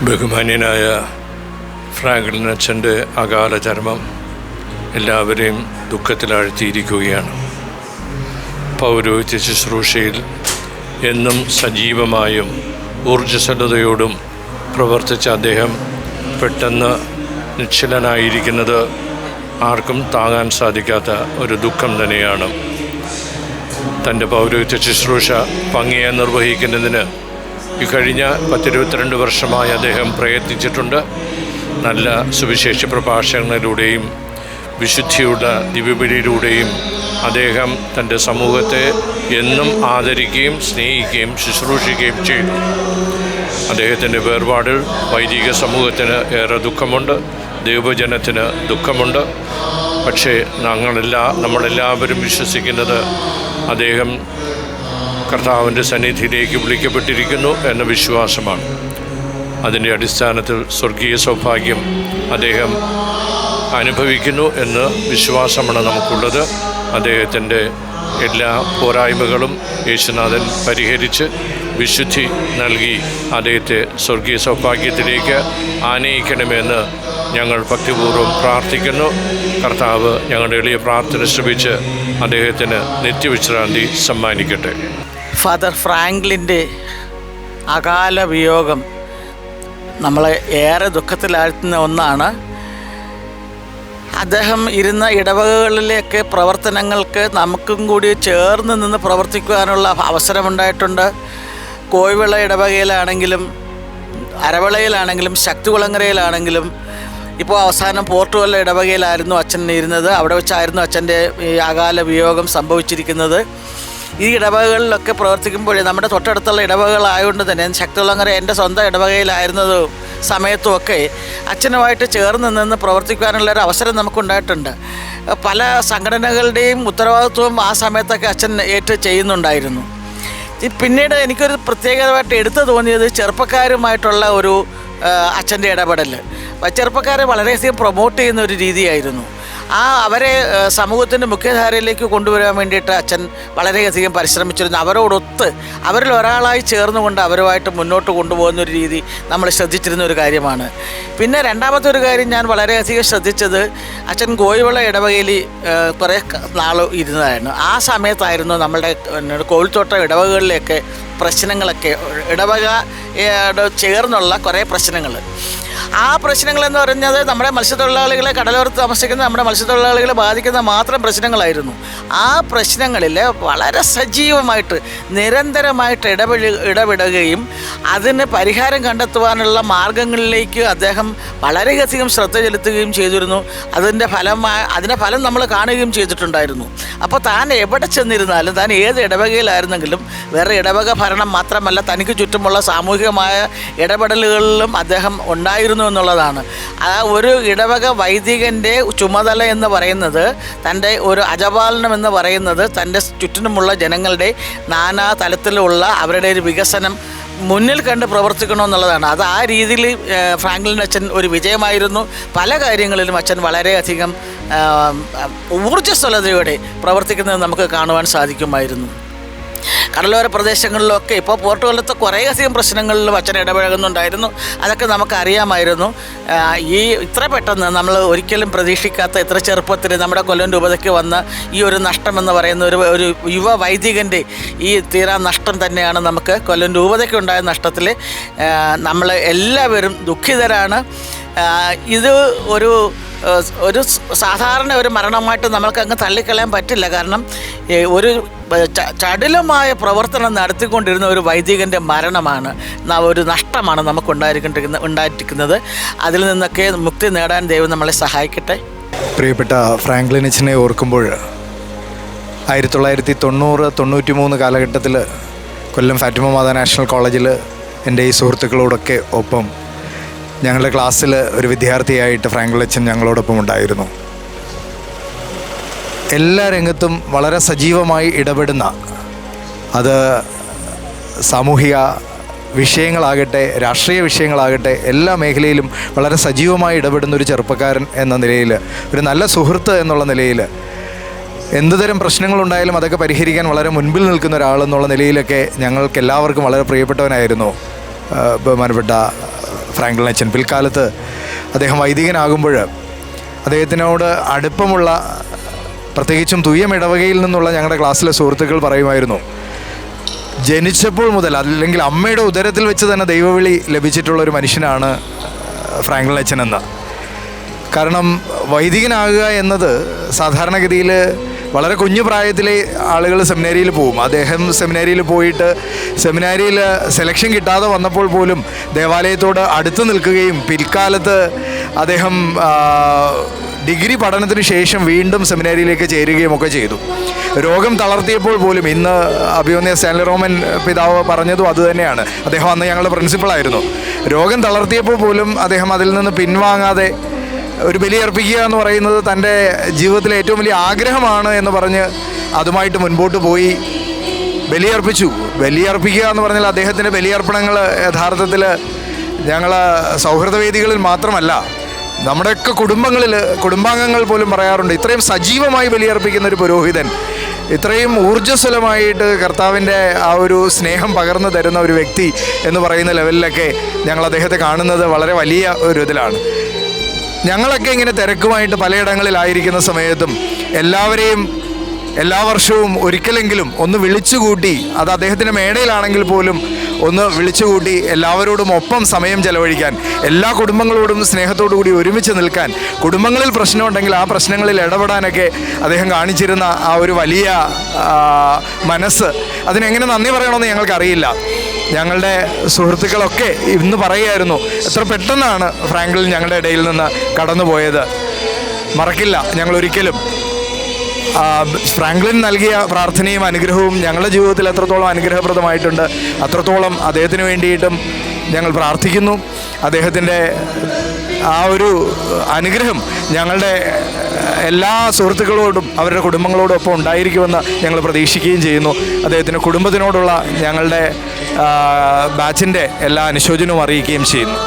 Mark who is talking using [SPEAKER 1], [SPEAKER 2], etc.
[SPEAKER 1] ബഹുമാന്യനായ ഫ്രാങ്ക്ലിൻ അച്ഛൻ്റെ അകാല ചരമം എല്ലാവരെയും ദുഃഖത്തിലാഴ്ത്തിയിരിക്കുകയാണ്. പൗരോഹിത്യ ശുശ്രൂഷയിൽ എന്നും സജീവമായും ഊർജ്ജസ്വലതയോടും പ്രവർത്തിച്ച അദ്ദേഹം പെട്ടെന്ന് നിശ്ചലനായിരിക്കുന്നത് ആർക്കും താങ്ങാൻ സാധിക്കാത്ത ഒരു ദുഃഖം തന്നെയാണ്. തൻ്റെ പൗരോഹിത്യ ശുശ്രൂഷ ഭംഗിയായി നിർവഹിക്കുന്നതിന് ഈ കഴിഞ്ഞ 10-22 വർഷമായി അദ്ദേഹം പ്രയത്നിച്ചിട്ടുണ്ട്. നല്ല സുവിശേഷ പ്രഭാഷണങ്ങളിലൂടെയും വിശുദ്ധിയുടെ ദിവ്യബലിയിലൂടെയും അദ്ദേഹം തൻ്റെ സമൂഹത്തെ എന്നും ആദരിക്കുകയും സ്നേഹിക്കുകയും ശുശ്രൂഷിക്കുകയും ചെയ്തു. അദ്ദേഹത്തിൻ്റെ വേർപാടിൽ വൈദിക സമൂഹത്തിന് ഏറെ ദുഃഖമുണ്ട്, ദൈവജനത്തിന് ദുഃഖമുണ്ട്. പക്ഷേ നമ്മളെല്ലാവരും വിശ്വസിക്കുന്നത് അദ്ദേഹം കർത്താവിൻ്റെ സന്നിധിയിലേക്ക് വിളിക്കപ്പെട്ടിരിക്കുന്നു എന്ന വിശ്വാസമാണ്. അതിൻ്റെ അടിസ്ഥാനത്തിൽ സ്വർഗീയ സൗഭാഗ്യം അദ്ദേഹം അനുഭവിക്കുന്നു എന്ന വിശ്വാസമാണ് നമുക്കുള്ളത്. അദ്ദേഹത്തിൻ്റെ എല്ലാ പോരായ്മകളും യേശുനാഥൻ പരിഹരിച്ച് വിശുദ്ധി നൽകി അദ്ദേഹത്തെ സ്വർഗീയ സൗഭാഗ്യത്തിലേക്ക് ആനയിക്കണമെന്ന് ഞങ്ങൾ ഭക്തിപൂർവ്വം പ്രാർത്ഥിക്കുന്നു. കർത്താവ് ഞങ്ങളുടെ എളിയ പ്രാർത്ഥന ശ്രമിച്ച് അദ്ദേഹത്തിന് നിത്യവിശ്രാന്തി സമ്മാനിക്കട്ടെ.
[SPEAKER 2] ഫാദർ ഫ്രാങ്ക്ലിൻ്റെ അകാല വിയോഗം നമ്മളെ ഏറെ ദുഃഖത്തിലാഴ്ത്തുന്ന ഒന്നാണ്. അദ്ദേഹം ഇരുന്ന ഇടവകകളിലേക്ക് പ്രവർത്തനങ്ങൾക്ക് നമുക്കും കൂടി ചേർന്ന് നിന്ന് പ്രവർത്തിക്കുവാനുള്ള അവസരമുണ്ടായിട്ടുണ്ട്. കോയിവിള ഇടവകയിലാണെങ്കിലും അരവിളയിലാണെങ്കിലും ശക്തികുളങ്ങരയിലാണെങ്കിലും ഇപ്പോൾ അവസാനം പോർട്ടുവല്ല ഇടവകയിലായിരുന്നു അച്ഛൻ ഇരുന്നത്. അവിടെ വെച്ചായിരുന്നു അച്ഛൻ്റെ ഈ അകാല വിയോഗം സംഭവിച്ചിരിക്കുന്നത്. ഈ ഇടവകകളിലൊക്കെ പ്രവർത്തിക്കുമ്പോഴേ നമ്മുടെ തൊട്ടടുത്തുള്ള ഇടവകകളായതുകൊണ്ട് തന്നെ ശക്തികുളങ്ങര എൻ്റെ സ്വന്തം ഇടവകയിലായിരുന്നത് സമയത്തുമൊക്കെ അച്ഛനുമായിട്ട് ചേർന്ന് നിന്ന് പ്രവർത്തിക്കാനുള്ളൊരു അവസരം നമുക്കുണ്ടായിട്ടുണ്ട്. പല സംഘടനകളുടെയും ഉത്തരവാദിത്വം ആ സമയത്തൊക്കെ അച്ഛൻ ഏറ്റ് ചെയ്യുന്നുണ്ടായിരുന്നു. പിന്നീട് എനിക്കൊരു പ്രത്യേകമായിട്ട് എടുത്തു തോന്നിയത് ചെറുപ്പക്കാരുമായിട്ടുള്ള ഒരു അച്ഛൻ്റെ ഇടപെടൽ. ചെറുപ്പക്കാരെ വളരെയധികം പ്രൊമോട്ട് ചെയ്യുന്ന ഒരു രീതിയായിരുന്നു. അവരെ സമൂഹത്തിൻ്റെ മുഖ്യധാരയിലേക്ക് കൊണ്ടുവരാൻ വേണ്ടിയിട്ട് അച്ഛൻ വളരെയധികം പരിശ്രമിച്ചിരുന്നു. അവരോടൊത്ത് അവരിൽ ഒരാളായി ചേർന്നുകൊണ്ട് അവരുമായിട്ട് മുന്നോട്ട് കൊണ്ടുപോകുന്ന ഒരു രീതി നമ്മൾ ശ്രദ്ധിച്ചിരുന്ന ഒരു കാര്യമാണ്. പിന്നെ രണ്ടാമത്തെ ഒരു കാര്യം ഞാൻ വളരെയധികം ശ്രദ്ധിച്ചത്, അച്ഛൻ കോയിവിള ഇടവകയിൽ കുറേ നാൾ ഇരുന്നതായിരുന്നു. ആ സമയത്തായിരുന്നു നമ്മളുടെ കോവിൽത്തോട്ടം ഇടവകകളിലേക്ക് പ്രശ്നങ്ങളൊക്കെ ഇടവക ചേർന്നുള്ള കുറേ പ്രശ്നങ്ങൾ. ആ പ്രശ്നങ്ങളെന്ന് പറഞ്ഞത് നമ്മുടെ മത്സ്യത്തൊഴിലാളികളെ കടലോരത്ത് താമസിക്കുന്ന നമ്മുടെ മത്സ്യത്തൊഴിലാളികളെ ബാധിക്കുന്ന മാത്രം പ്രശ്നങ്ങളായിരുന്നു. ആ പ്രശ്നങ്ങളിൽ വളരെ സജീവമായിട്ട് നിരന്തരമായിട്ട് ഇടപെടുകയും അതിന് പരിഹാരം കണ്ടെത്തുവാനുള്ള മാർഗങ്ങളിലേക്ക് അദ്ദേഹം വളരെയധികം ശ്രദ്ധ ചെലുത്തുകയും ചെയ്തിരുന്നു. അതിൻ്റെ ഫലം നമ്മൾ കാണുകയും ചെയ്തിട്ടുണ്ടായിരുന്നു. അപ്പോൾ താൻ എവിടെ ചെന്നിരുന്നാലും, താൻ ഏത് ഇടവകയിലായിരുന്നെങ്കിലും, വേറെ ഇടവക ഭരണം മാത്രമല്ല തനിക്ക് ചുറ്റുമുള്ള സാമൂഹികമായ ഇടപെടലുകളിലും അദ്ദേഹം ഉണ്ടായിരുന്നു എന്നുള്ളതാണ്. ആ ഒരു ഇടവക വൈദികൻ്റെ ചുമതല എന്ന് പറയുന്നത്, തൻ്റെ ഒരു അജപാലനം എന്ന് പറയുന്നത് തൻ്റെ ചുറ്റിനുമുള്ള ജനങ്ങളുടെ നാനാ തലത്തിലുള്ള അവരുടെ ഒരു വികസനം മുന്നിൽ കണ്ട് പ്രവർത്തിക്കണമെന്നുള്ളതാണ്. അത് ആ രീതിയിൽ ഫ്രാങ്ക്ലിൻ അച്ഛൻ ഒരു വിജയമായിരുന്നു. പല കാര്യങ്ങളിലും അച്ഛൻ വളരെയധികം ഊർജ്ജസ്വലതയോടെ പ്രവർത്തിക്കുന്നത് നമുക്ക് കാണുവാൻ സാധിക്കുമായിരുന്നു. കടലോര പ്രദേശങ്ങളിലൊക്കെ ഇപ്പോൾ പോർട്ടുകൊല്ലത്ത് കുറേയധികം പ്രശ്നങ്ങളിലും അച്ഛൻ ഇടപഴകുന്നുണ്ടായിരുന്നു. അതൊക്കെ നമുക്കറിയാമായിരുന്നു. ഇത്ര പെട്ടെന്ന് നമ്മൾ ഒരിക്കലും പ്രതീക്ഷിക്കാത്ത ഇത്ര ചെറുപ്പത്തിൽ നമ്മുടെ കൊല്ലം രൂപതയ്ക്ക് വന്ന ഈ ഒരു നഷ്ടമെന്ന് പറയുന്ന ഒരു യുവ വൈദികൻ്റെ ഈ തീരാ നഷ്ടം തന്നെയാണ് നമുക്ക് കൊല്ലം രൂപതയ്ക്ക് ഉണ്ടായ നഷ്ടത്തിൽ നമ്മൾ എല്ലാവരും ദുഃഖിതരാണ്. ഇത് ഒരു സാധാരണ ഒരു മരണമായിട്ട് നമുക്കങ്ങ് തള്ളിക്കളയാൻ പറ്റില്ല. കാരണം ഒരു ചടുലമായ പ്രവർത്തനം നടത്തിക്കൊണ്ടിരുന്ന ഒരു വൈദികൻ്റെ മരണമാണ്, ഒരു നഷ്ടമാണ് നമുക്ക് ഉണ്ടായിരിക്കുന്നത്. അതിൽ നിന്നൊക്കെ മുക്തി നേടാൻ ദൈവം നമ്മളെ സഹായിക്കട്ടെ.
[SPEAKER 3] പ്രിയപ്പെട്ട ഫ്രാങ്ക്ലിൻ അച്ഛനെ ഓർക്കുമ്പോൾ 1990-93 കാലഘട്ടത്തിൽ കൊല്ലം ഫാറ്റിമ മാതാ നാഷണൽ കോളേജിൽ എൻ്റെ ഈ സുഹൃത്തുക്കളോടൊക്കെ ഒപ്പം ഞങ്ങളുടെ ക്ലാസ്സിൽ ഒരു വിദ്യാർത്ഥിയായിട്ട് ഫ്രാങ്ക്ലിൻ അച്ഛൻ ഞങ്ങളോടൊപ്പം ഉണ്ടായിരുന്നു. എല്ലാ രംഗത്തും വളരെ സജീവമായി ഇടപെടുന്ന, അത് സാമൂഹിക വിഷയങ്ങളാകട്ടെ രാഷ്ട്രീയ വിഷയങ്ങളാകട്ടെ എല്ലാ മേഖലയിലും വളരെ സജീവമായി ഇടപെടുന്ന ഒരു ചെറുപ്പക്കാരൻ എന്ന നിലയിൽ, ഒരു നല്ല സുഹൃത്ത് എന്നുള്ള നിലയിൽ, എന്തുതരം പ്രശ്നങ്ങളുണ്ടായാലും അതൊക്കെ പരിഹരിക്കാൻ വളരെ മുൻപിൽ നിൽക്കുന്ന ഒരാളെന്നുള്ള നിലയിലൊക്കെ ഞങ്ങൾക്ക് എല്ലാവർക്കും വളരെ പ്രിയപ്പെട്ടവനായിരുന്നു ബഹുമാനപ്പെട്ട ഫ്രാങ്ക്ലിൻ അച്ഛൻ. പിൽക്കാലത്ത് അദ്ദേഹം വൈദികനാകുമ്പോൾ അദ്ദേഹത്തിനോട് അടുപ്പമുള്ള, പ്രത്യേകിച്ചും തുയ്യം ഇടവകയിൽ നിന്നുള്ള ഞങ്ങളുടെ ക്ലാസ്സിലെ സുഹൃത്തുക്കൾ പറയുമായിരുന്നു, ജനിച്ചപ്പോൾ മുതൽ അല്ലെങ്കിൽ അമ്മയുടെ ഉദരത്തിൽ വെച്ച് തന്നെ ദൈവവിളി ലഭിച്ചിട്ടുള്ള ഒരു മനുഷ്യനാണ് ഫ്രാങ്ക്ലിൻ അച്ഛനെന്ന്. കാരണം വൈദികനാകുക എന്നത് സാധാരണഗതിയിൽ വളരെ കുഞ്ഞു പ്രായത്തിലെ ആളുകൾ സെമിനാരിയിൽ പോകും. അദ്ദേഹം സെമിനാരിയിൽ പോയിട്ട് സെമിനാരിയിൽ സെലക്ഷൻ കിട്ടാതെ വന്നപ്പോൾ പോലും ദേവാലയത്തോട് അടുത്ത് നിൽക്കുകയും പിൽക്കാലത്ത് അദ്ദേഹം ഡിഗ്രി പഠനത്തിന് ശേഷം വീണ്ടും സെമിനാരിയിലേക്ക് ചേരുകയും ഒക്കെ ചെയ്തു. രോഗം തളർത്തിയപ്പോൾ പോലും, ഇന്ന് അഭിമന്യ സ്റ്റാൻലി റോമൻ പിതാവ് പറഞ്ഞതും അതുതന്നെയാണ്, അദ്ദേഹം അന്ന് ഞങ്ങളുടെ പ്രിൻസിപ്പളായിരുന്നു. രോഗം തളർത്തിയപ്പോൾ പോലും അദ്ദേഹം അതിൽ നിന്ന് പിൻവാങ്ങാതെ ഒരു ബലിയർപ്പിക്കുക എന്ന് പറയുന്നത് തൻ്റെ ജീവിതത്തിലെ ഏറ്റവും വലിയ ആഗ്രഹമാണ് എന്ന് പറഞ്ഞ് അതുമായിട്ട് മുൻപോട്ട് പോയി ബലിയർപ്പിച്ചു. ബലിയർപ്പിക്കുക എന്ന് പറഞ്ഞാൽ അദ്ദേഹത്തിൻ്റെ ബലിയർപ്പണങ്ങൾ യഥാർത്ഥത്തിൽ ഞങ്ങൾ സൗഹൃദവേദികളിൽ മാത്രമല്ല, നമ്മുടെയൊക്കെ കുടുംബാംഗങ്ങൾ പോലും പറയാറുണ്ട്, ഇത്രയും സജീവമായി ബലിയർപ്പിക്കുന്ന ഒരു പുരോഹിതൻ, ഇത്രയും ഊർജ്ജസ്വലമായിട്ട് കർത്താവിൻ്റെ ആ ഒരു സ്നേഹം പകർന്നു തരുന്ന ഒരു വ്യക്തി എന്ന് പറയുന്ന ലെവലിലൊക്കെ ഞങ്ങൾ അദ്ദേഹത്തെ കാണുന്നത് വളരെ വലിയ ഒരു ഇതിലാണ്. ഞങ്ങളൊക്കെ ഇങ്ങനെ തിരക്കുമായിട്ട് പലയിടങ്ങളിലായിരിക്കുന്ന സമയത്തും എല്ലാവരെയും എല്ലാ വർഷവും ഒരിക്കലെങ്കിലും ഒന്ന് വിളിച്ചുകൂട്ടി, അത് അദ്ദേഹത്തിൻ്റെ മേടയിലാണെങ്കിൽ പോലും ഒന്ന് വിളിച്ചുകൂട്ടി എല്ലാവരോടും ഒപ്പം സമയം ചെലവഴിക്കാൻ, എല്ലാ കുടുംബങ്ങളോടും സ്നേഹത്തോടു കൂടി ഒരുമിച്ച് നിൽക്കാൻ, കുടുംബങ്ങളിൽ പ്രശ്നമുണ്ടെങ്കിൽ ആ പ്രശ്നങ്ങളിൽ ഇടപെടാനൊക്കെ അദ്ദേഹം കാണിച്ചിരുന്ന ആ ഒരു വലിയ മനസ്സ്, അതിനെങ്ങനെ നന്ദി പറയണമെന്ന് ഞങ്ങൾക്കറിയില്ല. ഞങ്ങളുടെ സുഹൃത്തുക്കളൊക്കെ ഇന്ന് പറയുമായിരുന്നു, എത്ര പെട്ടെന്നാണ് ഫ്രാങ്ക്ലിൻ ഞങ്ങളുടെ ഇടയിൽ നിന്ന് കടന്നുപോയത്. മറക്കില്ല ഞങ്ങളൊരിക്കലും. ഫ്രാങ്ക്ലിൻ നൽകിയ പ്രാർത്ഥനയും അനുഗ്രഹവും ഞങ്ങളുടെ ജീവിതത്തിൽ എത്രത്തോളം അനുഗ്രഹപ്രദമായിട്ടുണ്ട്, അത്രത്തോളം അദ്ദേഹത്തിന് വേണ്ടിയിട്ടും ഞങ്ങൾ പ്രാർത്ഥിക്കുന്നു. അദ്ദേഹത്തിൻ്റെ ആ ഒരു അനുഗ്രഹം ഞങ്ങളുടെ എല്ലാ സുഹൃത്തുക്കളോടും അവരുടെ കുടുംബങ്ങളോടും ഒപ്പം ഉണ്ടായിരിക്കുമെന്ന് ഞങ്ങൾ പ്രതീക്ഷിക്കുകയും ചെയ്യുന്നു. അദ്ദേഹത്തിൻ്റെ കുടുംബത്തിനോടുള്ള ഞങ്ങളുടെ ബാച്ചിൻ്റെ എല്ലാ അനുശോചനവും അറിയിക്കുകയും ചെയ്യുന്നു.